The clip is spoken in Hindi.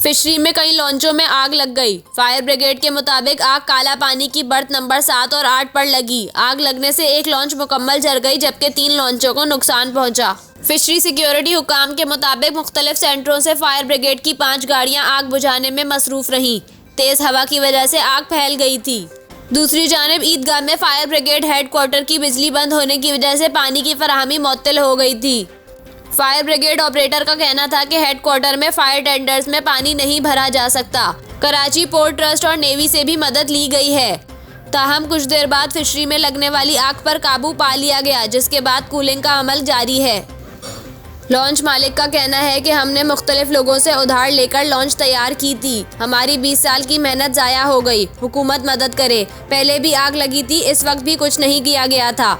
फिशरी में कई लॉन्चों में आग लग गई। फायर ब्रिगेड के मुताबिक आग काला पानी की बर्थ नंबर 7 और 8 पर लगी। आग लगने से एक लॉन्च मुकम्मल जल गई जबकि 3 लॉन्चों को नुकसान पहुंचा। फिशरी सिक्योरिटी हुकाम के मुताबिक मुख्तलिफ सेंटरों से फायर ब्रिगेड की 5 गाड़ियां आग बुझाने में मसरूफ रहीं। तेज हवा की वजह से आग फैल गई थी। दूसरी जानिब ईदगाह में फायर ब्रिगेड हेडक्वार्टर की बिजली बंद होने की वजह से पानी की फराहमी मुअत्तल हो गई थी। फायर ब्रिगेड ऑपरेटर का कहना था कि हेडक्वार्टर में फायर टेंडर्स में पानी नहीं भरा जा सकता। कराची पोर्ट ट्रस्ट और नेवी से भी मदद ली गई है। ताहम कुछ देर बाद फिशरी में लगने वाली आग पर काबू पा लिया गया, जिसके बाद कूलिंग का अमल जारी है। लॉन्च मालिक का कहना है कि हमने मुख्तलिफ लोगों से उधार लेकर लॉन्च तैयार की थी। हमारी 20 साल की मेहनत ज़ाया हो गई। हुकूमत मदद करे। पहले भी आग लगी थी, इस वक्त भी कुछ नहीं किया गया था।